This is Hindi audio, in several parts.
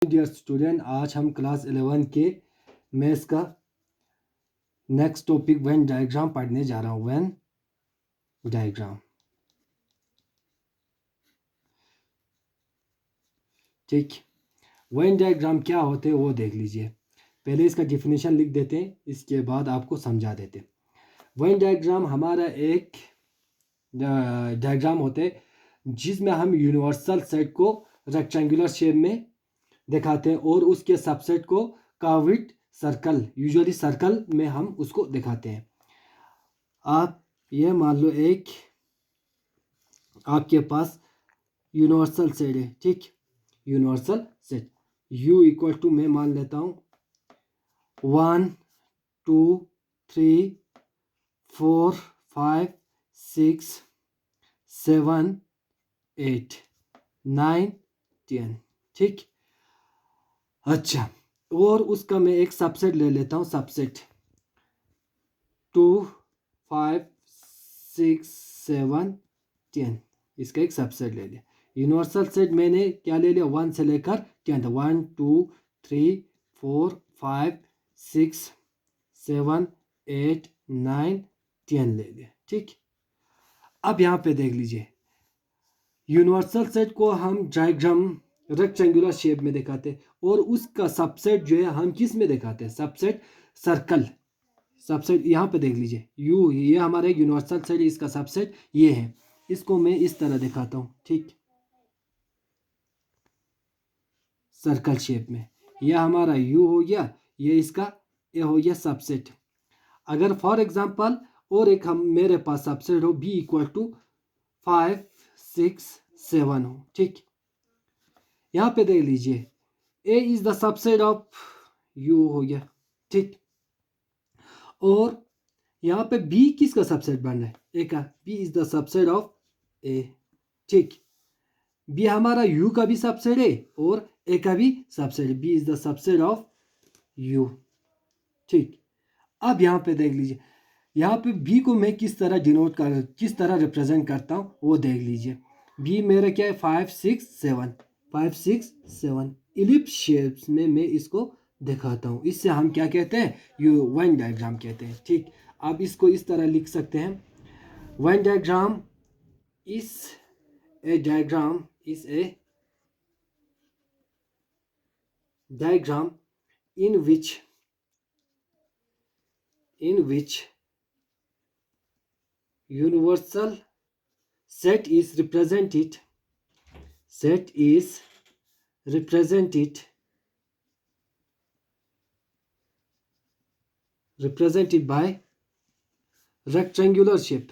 डियर स्टूडेंट, आज हम क्लास 11 के मैथ्स का नेक्स्ट टॉपिक वेन डायग्राम पढ़ने जा रहा हूँ। वेन डायग्राम, ठीक। वेन डायग्राम क्या होते हैं वो देख लीजिए। पहले इसका डिफिनेशन लिख देते हैं, इसके बाद आपको समझा देते हैं। वेन डायग्राम हमारा एक डायग्राम होते हैं जिसमें हम यूनिवर्सल सेट को रेक्टेंगुलर शेप में दिखाते हैं और उसके सबसेट को कर्व्ड सर्कल, यूजुअली सर्कल में हम उसको दिखाते हैं। आप ये मान लो एक आपके पास यूनिवर्सल सेट है, ठीक। Universal set U equal to मैं मान लेता हूँ 1 2 3 4 5 6 7 8 9 10, ठीक। अच्छा, और उसका मैं एक सबसेट ले लेता हूँ, सबसेट 2 5 6 7 10, इसका एक सबसेट ले लिया। यूनिवर्सल सेट मैंने क्या ले लिया, 1 से लेकर 10 तक, 1 2 3 4 5 6 7 8 9 10 ले लिया, ठीक। अब यहाँ पे देख लीजिए, यूनिवर्सल सेट को हम डायग्राम रेक्टेंगुलर शेप में दिखाते और उसका सबसेट जो है हम किस में दिखाते हैं, सबसेट सर्कल। सबसेट यहाँ पे देख लीजिए, यू ये हमारा यूनिवर्सल सेट, इसका सबसेट ये है। इसको मैं इस तरह दिखाता हूँ, ठीक, सर्कल शेप में। यह हमारा यू हो गया, ये इसका ये हो गया सबसेट। अगर फॉर एग्जांपल और एक हम मेरे पास सबसेट हो बी इक्वल टू 5 6 7 हो, ठीक। यहाँ पे देख लीजिए, A is the subset of U हो गया, ठीक। और यहाँ पे बी किसका सबसेट बन रहा है, ए का। B is the subset of A, ठीक। बी हमारा यू का भी सबसेट है और ए का भी सबसेट है। B is the subset of U, ठीक। अब यहाँ पे देख लीजिए, यहाँ पे बी को मैं किस तरह डिनोट कर, किस तरह रिप्रेजेंट करता हूँ वो देख लीजिए। बी मेरा क्या है, 5 6 7, 5 6 7 इलिप्स शेप्स में मैं इसको दिखाता हूँ। इससे हम क्या कहते हैं, यू वेन डायग्राम कहते हैं, ठीक। आप इसको इस तरह लिख सकते हैं, Venn diagram is a diagram is a diagram in which universal set is represented by rectangular shape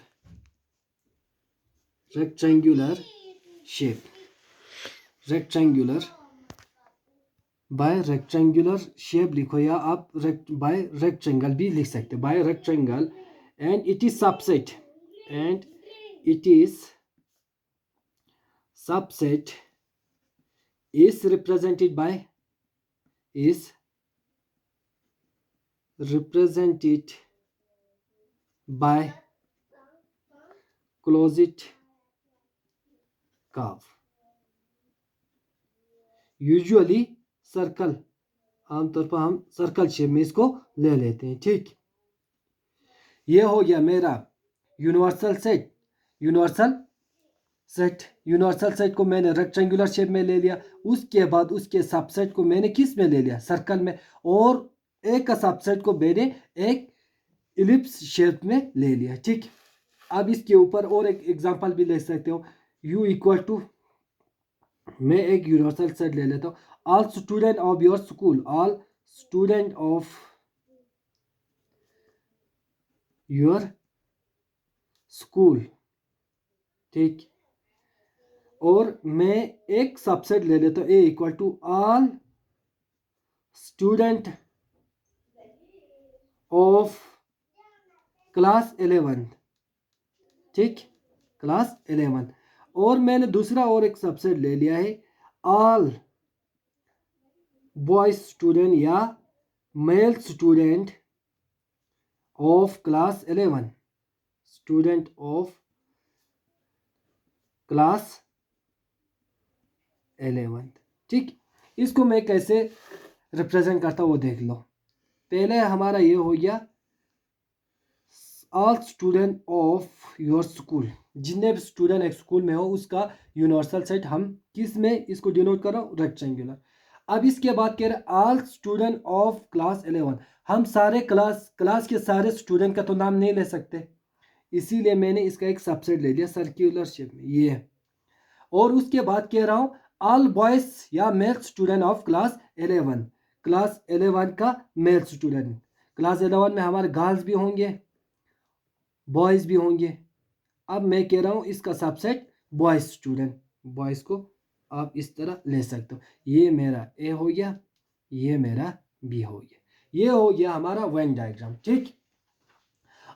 rectangular shape लिखो, या आप बाय रेक्टेंगल भी लिख सकते, by rectangle, and it is subset is represented by closed curve, usually circle. आमतौर पर हम सर्कल शेप में इसको ले लेते हैं, ठीक। ये हो गया मेरा यूनिवर्सल सेट को मैंने रेक्टेंगुलर शेप में ले लिया। उसके बाद उसके सबसेट को मैंने किस में ले लिया, सर्कल में, और एक का सबसेट को मैंने एक इलिप्स शेप में ले लिया, ठीक। अब इसके ऊपर और एक एग्जांपल भी ले सकते हो, u इक्वल टू, मैं एक यूनिवर्सल सेट ले लेता हूँ, all student of your school, all student of your school, ठीक। और मैं एक सबसेट ले लेता हूँ, A equal to all student of class 11, ठीक, क्लास 11। और मैंने दूसरा और एक सबसेट ले लिया है, ऑल बॉयज स्टूडेंट या male student of class 11, student of class 11, ठीक। इसको मैं कैसे रिप्रेजेंट करता हूँ वो देख लो। पहले हमारा ये हो गया all student of your school, जितने भी स्टूडेंट एक स्कूल में हो उसका यूनिवर्सल सेट हम किस में इसको डिनोट कर रहा हूँ, रेक्टेंगुलर। अब इसके बाद कह रहे ऑल स्टूडेंट ऑफ क्लास 11, हम सारे क्लास के सारे स्टूडेंट का तो नाम नहीं ले सकते, इसीलिए मैंने इसका एक सबसेट ले लिया सर्कुलर शेप में ये। और उसके बाद कह रहा हूँ ऑल बॉयज या male student of class 11, class 11 का मेल स्टूडेंट, क्लास 11 में हमारे गर्ल्स भी होंगे बॉयज़ भी होंगे। अब मैं कह रहा हूँ इसका सबसेट बॉयज स्टूडेंट, बॉयज़ को आप इस तरह ले सकते हो। ये मेरा ए हो गया, ये मेरा बी हो गया, ये हो गया हमारा वेन डायग्राम। ठीक,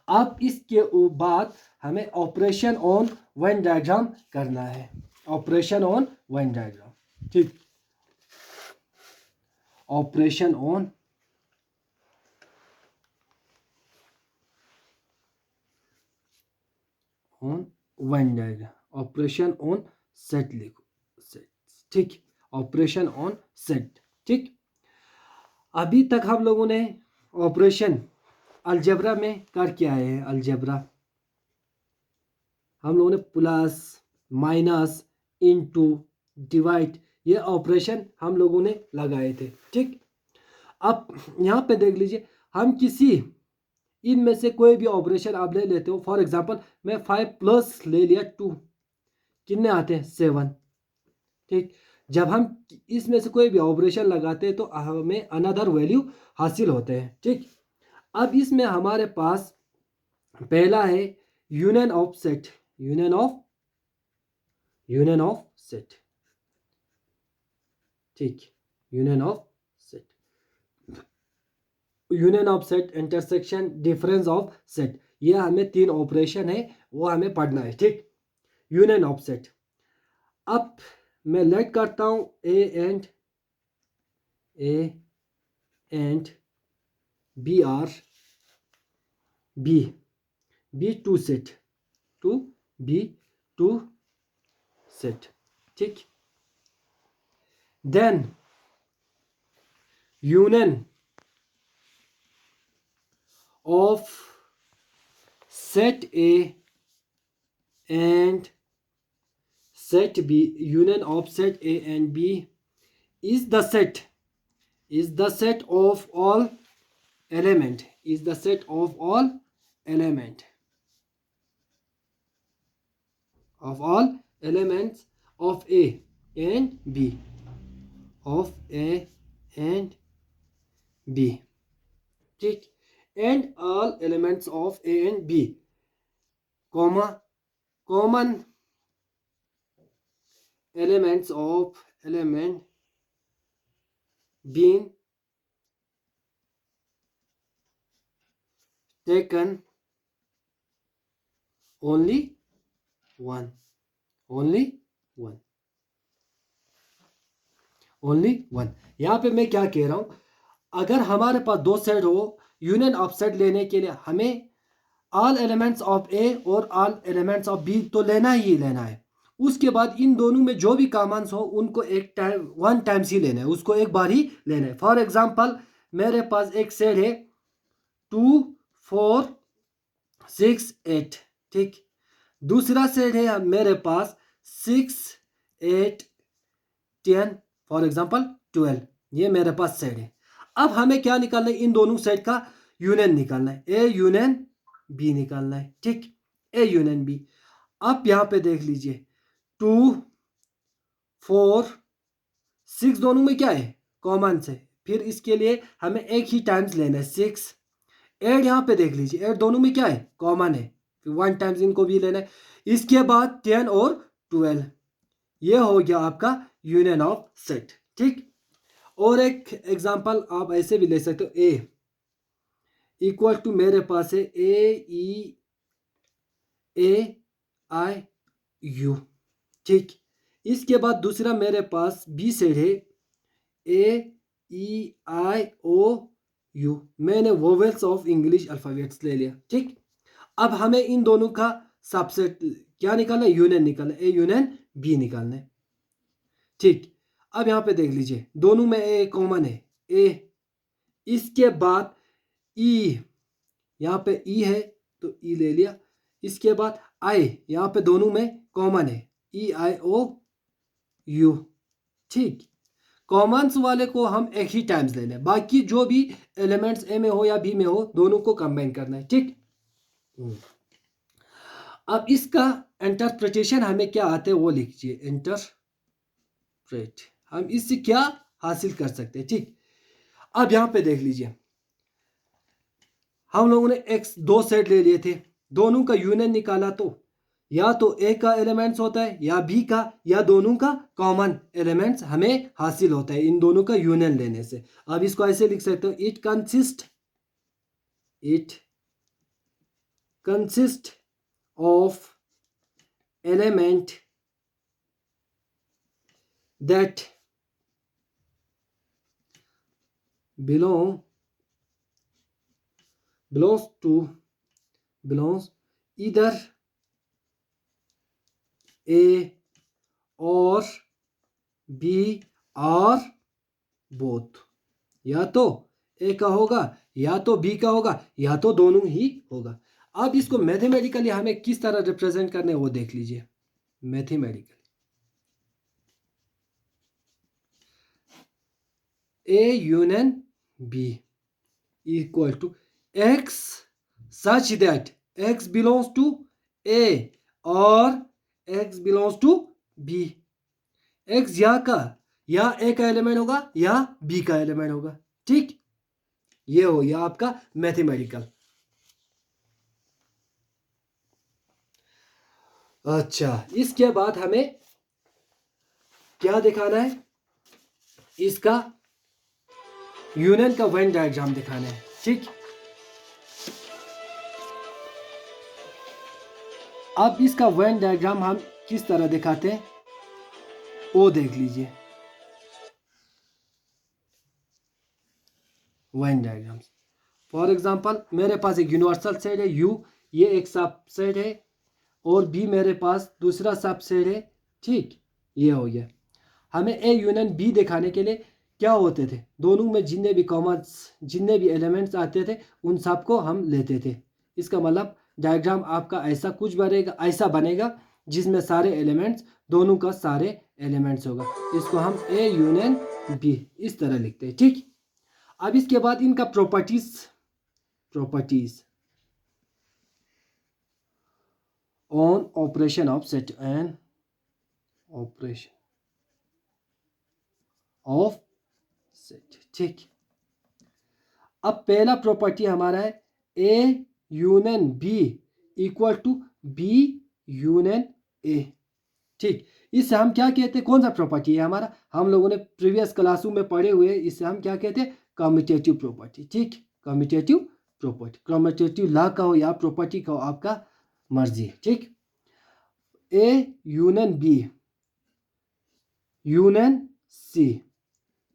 अब इसके बाद हमें ऑपरेशन ऑन वेन डायग्राम करना है, ऑपरेशन ऑन वेन डायग्राम। ठीक, operation on Venn diagram, operation on set लिखो, सेट। ठीक, ऑपरेशन ऑन सेट। ठीक, अभी तक हम लोगों ने ऑपरेशन अलजेब्रा में कर के आए हैं। अलजेब्रा हम लोगों ने प्लस माइनस इनटू डिवाइड ये ऑपरेशन हम लोगों ने लगाए थे। ठीक, अब यहाँ पे देख लीजिए, हम किसी इनमें से कोई भी ऑपरेशन आप ले लेते हो। फॉर एग्जांपल मैं 5 प्लस ले लिया 2, कितने आते हैं 7। ठीक, जब हम इसमें से कोई भी ऑपरेशन लगाते हैं तो हमें अनदर वैल्यू हासिल होते हैं। ठीक, अब इसमें हमारे पास पहला है union of set, union of set. ठीक, union of set, union of set, intersection, difference of set, ये हमें 3 ऑपरेशन है वो हमें पढ़ना है। ठीक, यूनियन ऑफ सेट। अब मैं लेट करता हूं A and B are be two set, to be two set. ठीक, then union of set A and set B, union of set A and B is the set of all element, is the set of all element of all elements of A and B, of A and B. ठीक, and all elements of A and B, comma, common elements of element being taken only one, only one, only one। यहाँ पे मैं क्या कह रहा हूँ, अगर हमारे पास 2 सेट हो, यूनियन ऑफ सेट लेने के लिए हमें ऑल एलिमेंट्स ऑफ ए और ऑल एलिमेंट्स ऑफ बी तो लेना ही लेना है। उसके बाद इन दोनों में जो भी कॉमन्स हो उनको एक टाइम 1 टाइम्स ही लेना है, उसको एक बार ही लेना है। फॉर एग्जांपल मेरे पास एक सेट है 2 4 6 8। ठीक, दूसरा सेट है मेरे पास 6 8 10, फॉर एग्जांपल 12। ये मेरे पास सेट है। अब हमें क्या निकालना है, इन दोनों सेट का यूनियन निकालना है, ए यूनियन बी निकालना है। ठीक, ए यूनियन बी। अब यहां पे देख लीजिए 2 4 6 दोनों में क्या है कॉमन से, फिर इसके लिए हमें एक ही टाइम्स लेना है 6। 8 यहां पे देख लीजिए 8 दोनों में क्या है कॉमन है, फिर 1 टाइम्स इनको भी लेना है। इसके बाद 10 और 12, ये हो गया आपका यूनियन ऑफ सेट। ठीक, और एक एग्जांपल आप ऐसे भी ले सकते हो, ए इक्वल टू मेरे पास है ए आई यू। ठीक, इसके बाद दूसरा मेरे पास बी सेट है AEIOU, मैंने वोवेल्स ऑफ इंग्लिश अल्फाबेट्स ले लिया। ठीक, अब हमें इन दोनों का सबसेट क्या निकालना है, यूनियन निकालना है, ए यूनियन बी निकालना है। ठीक, अब यहाँ पे देख लीजिए, दोनों में ए कॉमन है, ए, इसके बाद ई, यहाँ पे ई है तो ई ले लिया, इसके बाद आई, यहाँ पे दोनों में कॉमन है, ई आई ओ यू। ठीक, कॉमन्स वाले को हम एक ही टाइम्स ले लें, बाकी जो भी एलिमेंट्स ए में हो या बी में हो दोनों को कंबाइन करना है। ठीक, अब इसका इंटरप्रिटेशन हमें क्या आता है वो लिखिए, इंटरप्रेट, हम इससे क्या हासिल कर सकते हैं। ठीक, अब यहां पे देख लीजिए, हम लोगों ने एक्स दो सेट ले लिए थे, दोनों का यूनियन निकाला तो या तो ए का एलिमेंट्स होता है या बी का, या दोनों का कॉमन एलिमेंट्स हमें हासिल होता है इन दोनों का यूनियन लेने से। अब इसको ऐसे लिख सकते हो, it consist of element that belongs either A or B or both, या तो ए का होगा या तो बी का होगा या तो दोनों ही होगा। अब इसको मैथमेटिकली हमें किस तरह रिप्रेजेंट करना है वो देख लीजिए। Mathematically A union B equal to X such that X belongs to A or X belongs to B. X या ए का एलिमेंट होगा या बी का एलिमेंट होगा। ठीक, ये हो गया आपका मैथमेटिकल। अच्छा, इसके बाद हमें क्या दिखाना है, इसका यूनियन का वेन डायग्राम दिखाना है। ठीक, अब इसका वेन डायग्राम हम किस तरह दिखाते हैं वो देख लीजिए। वेन डायग्राम्स, फॉर एग्जांपल मेरे पास एक यूनिवर्सल सेट है यू, ये एक सब सेट है, और बी मेरे पास दूसरा सब सेट है। ठीक, ये हो गया। हमें ए यूनियन बी दिखाने के लिए क्या होते थे, दोनों में जितने भी कॉमन्स जितने भी एलिमेंट्स आते थे उन सब को हम लेते थे। इसका मतलब डायग्राम आपका ऐसा कुछ बनेगा, ऐसा बनेगा जिसमें सारे एलिमेंट्स, दोनों का सारे एलिमेंट्स होगा। इसको हम ए यूनियन बी इस तरह लिखते हैं। ठीक, अब इसके बाद इनका properties on operation of set and operation of set. ठीक, अब पहला प्रॉपर्टी हमारा है A union B equal to B union A. ठीक, इससे हम क्या कहते हैं, कौन सा प्रॉपर्टी है हमारा, हम लोगों ने प्रीवियस क्लासों में पढ़े हुए, इससे हम क्या कहते हैं, कम्यूटेटिव प्रॉपर्टी। ठीक, कम्यूटेटिव प्रॉपर्टी, कम्यूटेटिव लॉ का हो या प्रॉपर्टी का हो, आपका मर्जी है। ठीक, A union B union C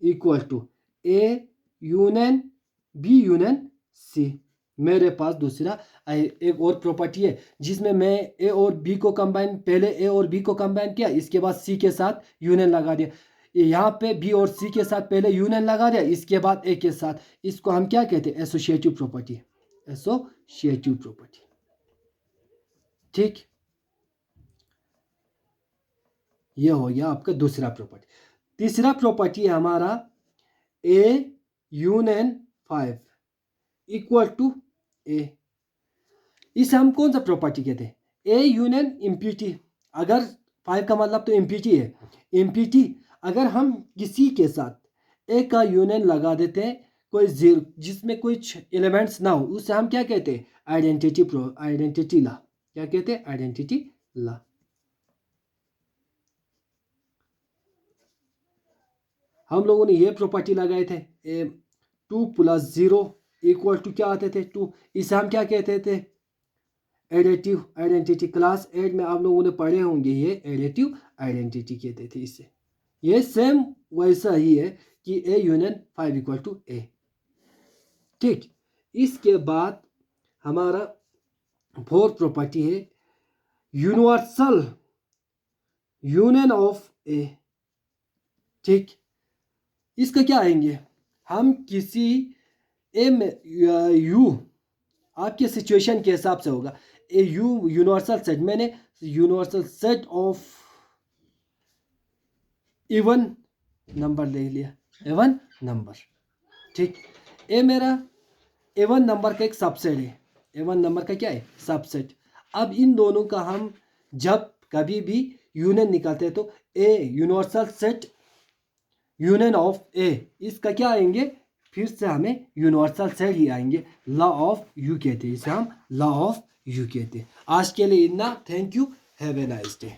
equal to A union B union C. मेरे पास दूसरा एक और प्रॉपर्टी है जिसमें मैं ए और बी को कंबाइन, पहले ए और बी को कंबाइन किया, इसके बाद सी के साथ यूनियन लगा दिया। यहाँ पे बी और सी के साथ पहले यूनियन लगा दिया, इसके बाद ए के साथ। इसको हम क्या कहते हैं, एसोसिएटिव प्रॉपर्टी, एसोसिएटिव प्रॉपर्टी। ठीक, ये हो गया आपका दूसरा प्रॉपर्टी। तीसरा प्रॉपर्टी है हमारा ए यूनियन 5 इक्वल टू ए। इसे हम कौन सा प्रॉपर्टी कहते हैं, ए यूनियन इम्प्यूटी। अगर 5 का मतलब तो इम्प्यूटी है, इम्प्यूटी अगर हम किसी के साथ ए का यूनियन लगा देते हैं, कोई जीरो जिसमें कुछ एलिमेंट्स ना हो, उससे हम क्या कहते हैं, आइडेंटिटी लॉ। क्या कहते हैं, आइडेंटिटी लॉ। हम लोगों ने ये प्रॉपर्टी लगाए थे, 2 + 0 इक्वल टू क्या आते थे, 2। इसे हम क्या कहते थे, एडिटिव आइडेंटिटी। क्लास 8 में आप लोगों ने पढ़े होंगे, ये एडिटिव आइडेंटिटी कहते थे इसे। ये सेम वैसा ही है कि ए यूनियन 5 इक्वल टू ए। ठीक, इसके बाद हमारा फोर्थ प्रॉपर्टी है यूनिवर्सल यूनियन ऑफ ए। ठीक, इसका क्या आएंगे हम किसी ए में यू आपके सिचुएशन के हिसाब से होगा ए यू यूनिवर्सल सेट, मैंने universal set of even number ले लिया, इवन नंबर। ठीक, ए मेरा इवन नंबर का एक सबसेट है, इवन नंबर का क्या है सबसेट। अब इन दोनों का हम जब कभी भी यूनियन निकालते हैं तो A universal set union of A, इसका क्या आएंगे फिर से हमें यूनिवर्सल सेट ही आएंगे, लॉ ऑफ यू कहते हैं इसे हम, लॉ ऑफ यू कहते हैं। आज के लिए इतना, thank you, have a nice day.